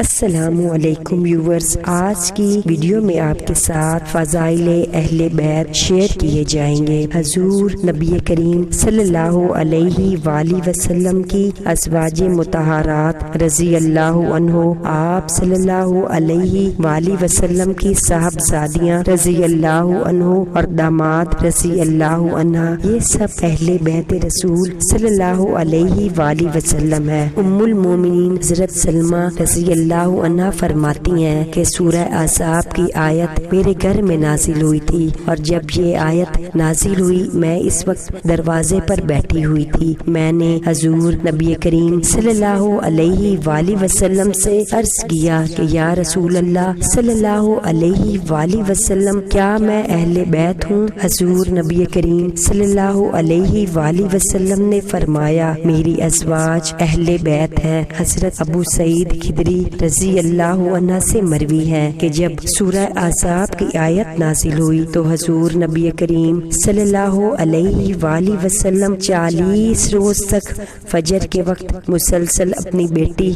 السلام علیکم ویورز، آج کی ویڈیو میں آپ کے ساتھ فضائل اہل بیت شیئر کیے جائیں گے۔ حضور نبی کریم صلی اللہ علیہ وآلہ وسلم کی ازواج مطہرات رضی اللہ عنہ، آپ صلی اللہ علیہ وآلہ وسلم کی صاحبزادیاں رضی اللہ عنہ اور داماد رضی اللہ عنہ، یہ سب اہل بیت رسول صلی اللہ علیہ وآلہ وسلم ہے۔ ام المومنین حضرت سلمہ رضی اللہ عنہ فرماتی ہیں کہ سورہ احزاب کی آیت میرے گھر میں نازل ہوئی تھی، اور جب یہ آیت نازل ہوئی میں اس وقت دروازے پر بیٹھی ہوئی تھی۔ میں نے حضور نبی کریم صلی اللہ علیہ وآلہ وسلم سے عرض کیا کہ یا رسول اللہ صلی اللہ علیہ وآلہ وسلم، کیا میں اہل بیت ہوں؟ حضور نبی کریم صلی اللہ علیہ وآلہ وسلم نے فرمایا میری ازواج اہل بیت ہے۔ حضرت ابو سعید خدری رضی اللہ عنہ سے مروی ہے کہ جب سورہ احزاب کی آیت نازل ہوئی تو حضور نبی کریم صلی اللہ علیہ وآلہ وسلم 40 روز تک فجر کے وقت مسلسل اپنی بیٹی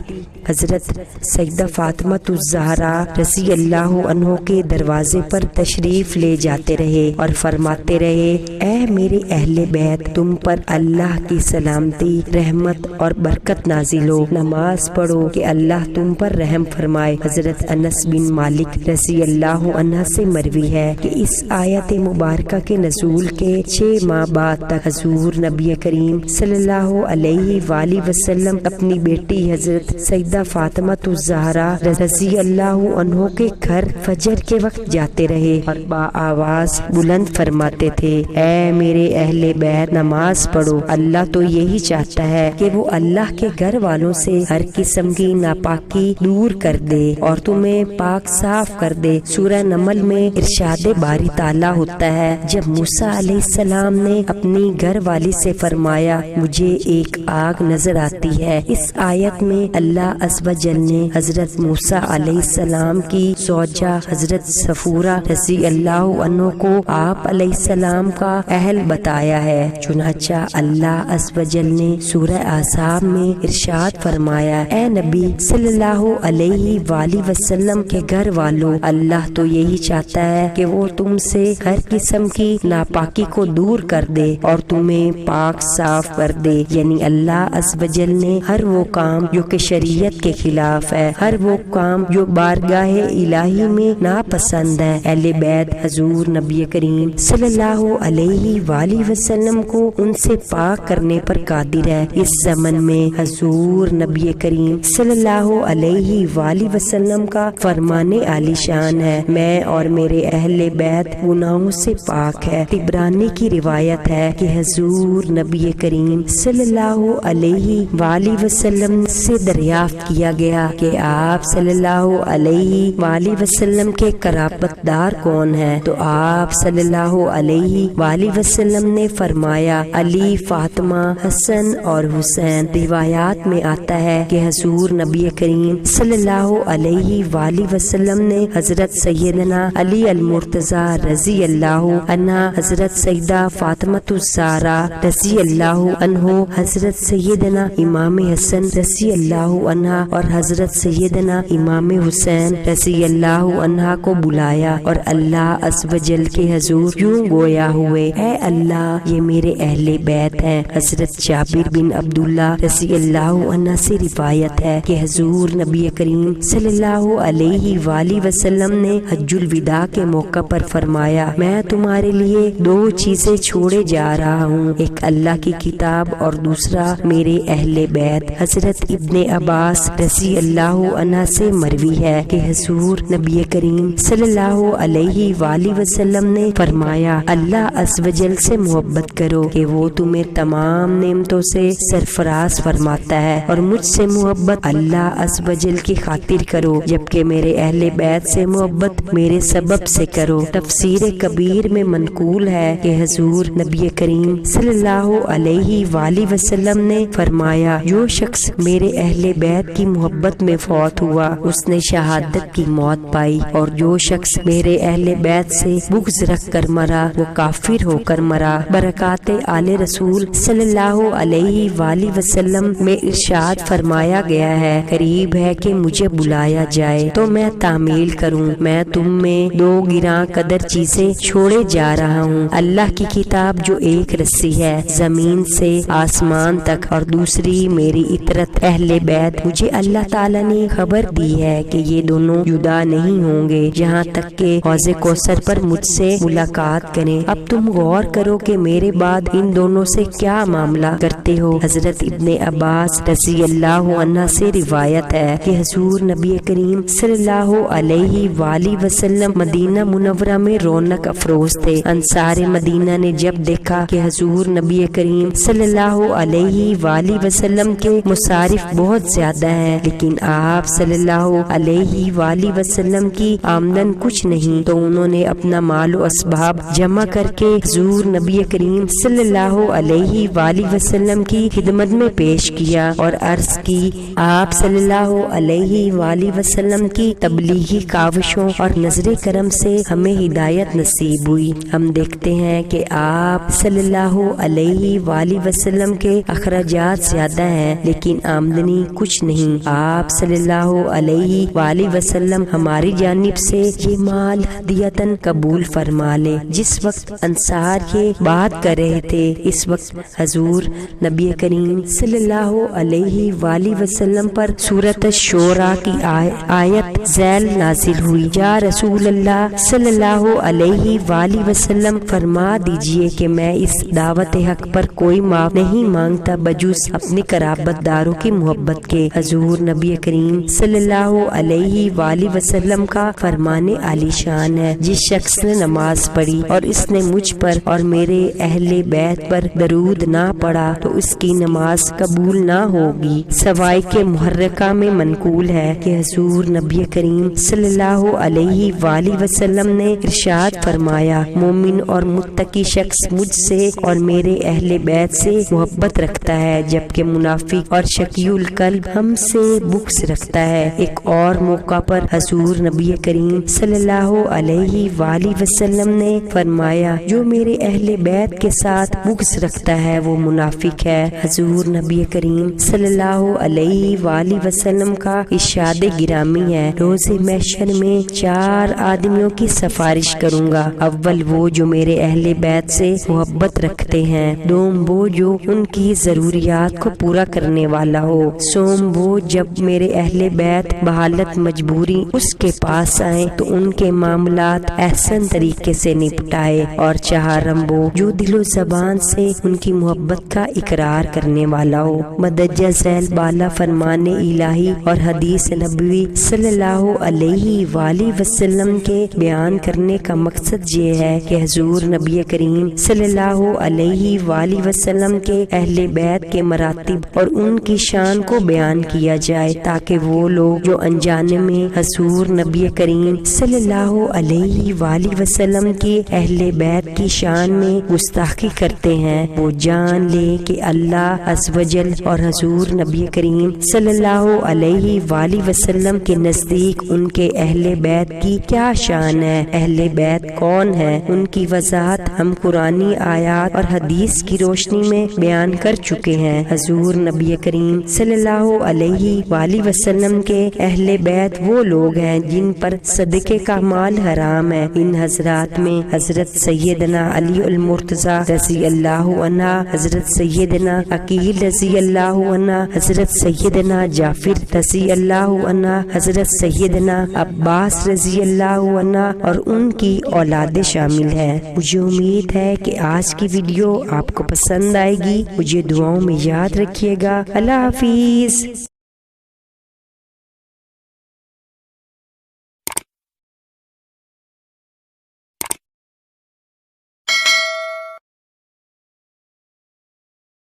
حضرت سیدہ فاطمہ الزہرا رضی اللہ عنہ کے دروازے پر تشریف لے جاتے رہے اور فرماتے رہے، اے میرے اہل بیت، تم پر اللہ کی سلامتی، رحمت اور برکت نازل ہو، نماز پڑھو کہ اللہ تم پر رحم فرمائے۔ حضرت انس بن مالک رضی اللہ عنہ سے مروی ہے کہ اس آیت مبارکہ کے نزول کے 6 ماہ بعد تک حضور نبی کریم صلی اللہ علیہ وآلہ وسلم اپنی بیٹی حضرت سیدہ فاطمہ الزہرا رضی اللہ عنہ کے گھر فجر کے وقت جاتے رہے اور با آواز بلند فرماتے تھے، اے میرے اہل بیت، نماز پڑھو، اللہ تو یہی چاہتا ہے کہ وہ اللہ کے گھر والوں سے ہر قسم کی ناپاکی دور کر دے اور تمہیں پاک صاف کر دے۔ سورہ نمل میں ارشاد باری تعالیٰ ہوتا ہے، جب موسیٰ علیہ السلام نے اپنی گھر والی سے فرمایا مجھے ایک آگ نظر آتی ہے، اس آیت میں اللہ عز و جل نے حضرت موسیٰ علیہ السلام کی زوجہ حضرت صفورہ رضی اللہ عنہ کو آپ علیہ السلام کا اہل بتایا ہے۔ چنانچہ اللہ عز و جل نے سورہ احزاب میں ارشاد فرمایا، اے نبی صلی اللہ علیہ وآلہ وسلم کے گھر والوں، اللہ تو یہی چاہتا ہے کہ وہ تم سے ہر قسم کی ناپاکی کو دور کر دے اور تمہیں پاک صاف کر دے، یعنی اللہ عز و جل نے ہر وہ کام جو کہ شریعت کے خلاف ہے، ہر وہ کام جو بارگاہ الہی میں ناپسند ہے، اہل بیت حضور نبی کریم صلی اللہ علیہ وآلہ وسلم کو ان سے پاک کرنے پر قادر ہے۔ اس زمن میں حضور نبی کریم صلی اللہ علیہ وآلہ وسلم کا فرمان عالی شان ہے، میں اور میرے اہل بیت گناہوں سے پاک ہے۔ طبرانی کی روایت ہے کہ حضور نبی کریم صلی اللہ علیہ وآلہ وسلم سے دریافت کیا گیا کہ آپ صلی اللہ علیہ وآلہ وسلم کے قرابت دار کون ہیں؟ تو آپ صلی اللہ علیہ وآلہ وسلم نے فرمایا علی، فاطمہ، حسن اور حسین۔ روایات میں آتا ہے کہ حضور نبی کریم صلی اللہ علیہ وآلہ وسلم نے حضرت سیدنا علی المرتضی رضی اللہ عنہ، حضرت سیدہ فاطمہ الزہرا رضی اللہ عنہ، حضرت سیدنا امام حسن رضی اللہ عنہ اور حضرت سیدنا امام حسین رضی اللہ عنہ کو بلایا اور اللہ عز و جل کے حضور یوں گویا ہوئے، اے اللہ یہ میرے اہل بیت ہیں۔ حضرت جابر بن عبداللہ رضی اللہ عنہ سے روایت ہے کہ حضور نبی کریم صلی اللہ علیہ وآلہ وسلم نے حج الوداع کے موقع پر فرمایا، میں تمہارے لیے 2 چیزیں چھوڑے جا رہا ہوں، ایک اللہ کی کتاب اور دوسرا میرے اہل بیت۔ حضرت ابن عباس رضی اللہ عنہ سے مروی ہے کہ حضور نبی کریم صلی اللہ علیہ وآلہ وسلم نے فرمایا، اللہ عز و جل سے محبت کرو کہ وہ تمہیں تمام نعمتوں سے سرفراز فرماتا ہے، اور مجھ سے محبت اللہ عز و جل کی خاطر کرو، جبکہ میرے اہل بیت سے محبت میرے سبب سے کرو۔ تفسیر کبیر میں منقول ہے کہ حضور نبی کریم صلی اللہ علیہ وآلہ وسلم نے فرمایا، جو شخص میرے اہل بیت کی محبت میں فوت ہوا اس نے شہادت کی موت پائی، اور جو شخص میرے اہل بیت سے بغض رکھ کر مرا وہ کافر ہو کر مرا۔ برکات آل رسول صلی اللہ علیہ وآلہ وسلم میں ارشاد فرمایا گیا ہے، قریب ہے کہ مجھے بلایا جائے تو میں تعمیل کروں۔ میں تم میں 2 گراں قدر چیزیں چھوڑے جا رہا ہوں، اللہ کی کتاب جو ایک رسی ہے زمین سے آسمان تک، اور دوسری میری اطرت اہل بیت۔ مجھے اللہ تعالیٰ نے خبر دی ہے کہ یہ دونوں جدا نہیں ہوں گے یہاں تک کہ حوض کوثر پر مجھ سے ملاقات کریں۔ اب تم غور کرو کہ میرے بعد ان دونوں سے کیا معاملہ کرتے ہو۔ حضرت ابن عباس رضی اللہ عنہ سے روایت ہے کہ حضور نبی کریم صلی اللہ علیہ وآلہ وسلم مدینہ منورہ میں رونق افروز تھے۔ انصار مدینہ نے جب دیکھا کہ حضور نبی کریم صلی اللہ علیہ وآلہ وسلم کے مصارف بہت زیادہ ہیں لیکن آپ صلی اللہ علیہ وآلہ وسلم کی آمدن کچھ نہیں، تو انہوں نے اپنا مال و اسباب جمع کر کے حضور نبی کریم صلی اللہ علیہ وآلہ وسلم کی خدمت میں پیش کیا اور عرض کی، آپ صلی اللہ علیہ وآلہ وسلم کی تبلیغی کاوشوں اور نظر کرم سے ہمیں ہدایت نصیب ہوئی۔ ہم دیکھتے ہیں کہ آپ صلی اللہ علیہ وآلہ وسلم کے اخراجات زیادہ ہیں لیکن آمدنی کچھ نہیں۔ آپ صلی اللہ علیہ وآلہ وسلم ہماری جانب سے یہ مال ہدیتاً قبول فرما لے۔ جس وقت انصار یہ بات کر رہے تھے اس وقت حضور نبی کریم صلی اللہ علیہ وآلہ وسلم پر سورۃ الشورى کی آیت ذیل نازل ہوئی، یا رسول اللہ صلی اللہ علیہ وآلہ وسلم فرما دیجئے کہ میں اس دعوت حق پر کوئی معاف نہیں مانگتا بجز اپنے قرابت داروں کی محبت کے۔ حضور نبی کریم صلی اللہ علیہ وآلہ وسلم کا فرمان عالی شان ہے، جس شخص نے نماز پڑھی اور اس نے مجھ پر اور میرے اہل بیت پر درود نہ پڑھا تو اس کی نماز قبول نہ ہوگی۔ سوائے کے محرکہ میں منقول ہے کہ حضور نبی کریم صلی اللہ علیہ وآلہ وسلم نے ارشاد فرمایا، مومن اور متقی شخص مجھ سے اور میرے اہل بیت سے محبت رکھتا ہے جبکہ منافق اور شقی القلب ہم سے بغض رکھتا ہے۔ ایک اور موقع پر حضور نبی کریم صلی اللہ علیہ وآلہ وسلم نے فرمایا، جو میرے اہل بیت کے ساتھ بغض رکھتا ہے وہ منافق ہے۔ حضور نبی کریم صلی اللہ علیہ وآلہ وسلم کا ارشاد گرامی ہے، روز محشر میں 4 آدمیوں کی سفارش کروں گا، اول وہ جو میرے اہل بیت سے محبت رکھتے ہیں، دوم وہ جو ان کی ضروریات کو پورا کرنے والا ہو، سوم وہ جب میرے اہل بیت بحالت مجبوری اس کے پاس آئیں تو ان کے معاملات احسن طریقے سے نپٹائے، اور چہارم وہ جو دل و زبان سے ان کی محبت کا اقرار کرنے والا ہو۔ مدرجہ ذیل بالا فرمان الہی اور حدیث نبوی صلی اللہ علیہ وآلہ وسلم کے بیان کرنے کا مقصد یہ ہے کہ حضور نبی کریم صلی اللہ علیہ وآلہ وسلم کے اہل بیت کے مراتب اور ان کی شان کو بیان کیا جائے تاکہ وہ لوگ جو انجانے میں حضور نبی کریم صلی اللہ علیہ وآلہ وسلم کی اہل بیت کی شان میں گستاخی کرتے ہیں وہ جان لے کہ اللہ عز و جل اور حضور نبی کریم صلی اللہ علیہ وآلہ وسلم کے نزدیک ان کے اہل بیت کی کیا شان ہے۔ اہل بیت کون ہے، ان کی وضاحت ہم قرآنی آیات اور حدیث کی روشنی میں بیان کر چکے ہیں۔ حضور نبی کریم صلی اللہ علیہ وآلہ وسلم کے اہل بیت وہ لوگ ہیں جن پر صدقے کا مال حرام ہے۔ ان حضرات میں حضرت سیدنا علی المرتضی رضی اللہ عنہ، حضرت سیدنا عقیل رضی اللہ عنہ، حضرت سیدنا جعفر رضی اللہ عنہ، حضرت سیدنا عباس رضی اللہ عنہ اور ان کی اولاد شامل ہے۔ مجھے امید ہے کہ آج کی ویڈیو آپ کو پسند آئے گی۔ مجھے دعاؤں میں یاد رکھیے گا۔ اللہ حافظ۔